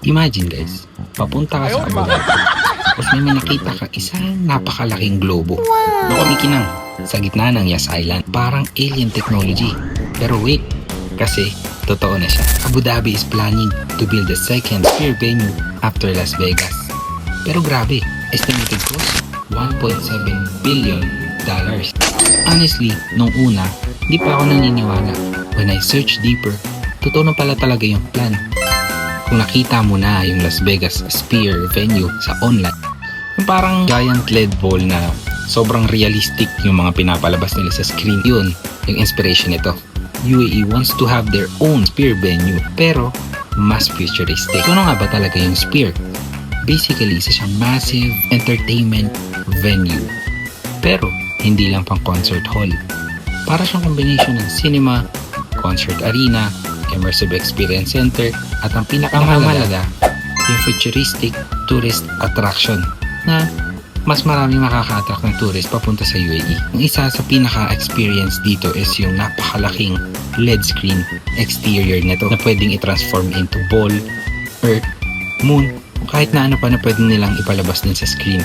Imagine guys, papunta ka sa Abu Dhabi, tapos may nakita ka isang napakalaking globo. Nakumikinang sa gitna ng Yas Island. Parang alien technology. Pero wait, kasi totoo na siya. Abu Dhabi is planning to build the second Sphere venue after Las Vegas. Pero grabe, estimated cost $1.7 billion. Honestly, nung una, di pa ako naniniwala. When I searched deeper, totoo na pala talaga yung plan. Kung nakita mo na yung Las Vegas Sphere venue sa online, yung parang giant LED ball na sobrang realistic yung mga pinapalabas nila sa screen. Yun, yung inspiration nito. UAE wants to have their own Sphere venue, pero mas futuristic. Ano nga ba talaga yung Sphere? Basically, isa siyang massive entertainment venue. Pero, hindi lang pang concert hall. Para siyang combination ng cinema, concert arena, immersive experience center, at ang pinakamahalaga, yung futuristic tourist attraction na mas marami makaka-attract ng tourist papunta sa UAE. Ang isa sa pinaka-experience dito is yung napakalaking LED screen exterior nito na pwedeng i-transform into ball, earth, moon, kahit na ano pa na pwede nilang ipalabas din sa screen.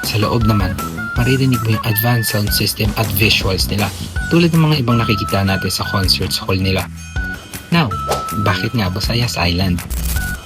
Sa loob naman, maririnig mo yung advanced sound system at visuals nila tulad ng mga ibang nakikita natin sa concerts hall nila. Now, bakit nga ba sa Yas Island?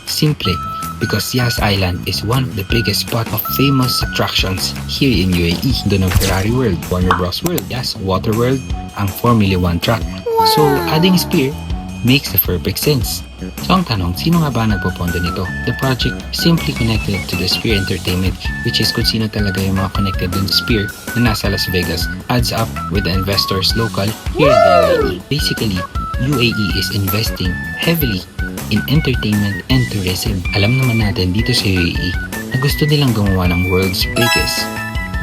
Simple, because Yas Island is one of the biggest spot of famous attractions here in UAE. Doon ang Ferrari World, Warner Bros. World, Yas Water World, ang Formula 1 track. So, adding Sphere makes the perfect sense. So, ang tanong, sino nga ba nagpopondo nito? The project simply connected to the Sphere Entertainment, which is kung sino talaga yung mga connected dun sa Sphere na nasa Las Vegas, adds up with the investors local here in the UAE. Basically, UAE is investing heavily in entertainment and tourism. Alam naman natin dito sa UAE na gusto nilang gumawa ng world's biggest,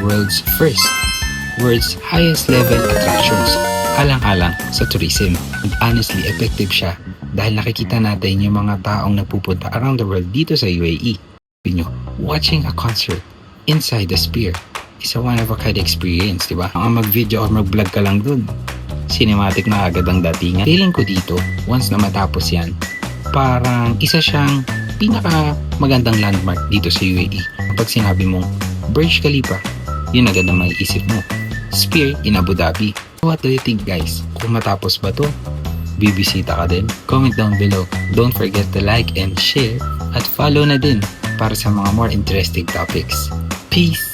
world's first, world's highest level attractions alang-alang sa tourism. And honestly, effective siya dahil nakikita natin yung mga taong nagpupunta around the world dito sa UAE. Watching a concert inside the Sphere is a one-of-a-kind experience, diba? Ang mag-video or mag-vlog ka lang dun, cinematic na agad ang datingan. Feeling ko dito, once na matapos yan, parang isa siyang pinaka magandang landmark dito sa UAE. Kapag sinabi mong Burj Khalifa, yun agad ang maiisip mo. Sphere in Abu Dhabi. What do you think guys? Kung matapos ba to, bibisita ka din? Comment down below. Don't forget to like and share at follow na din para sa mga more interesting topics. Peace!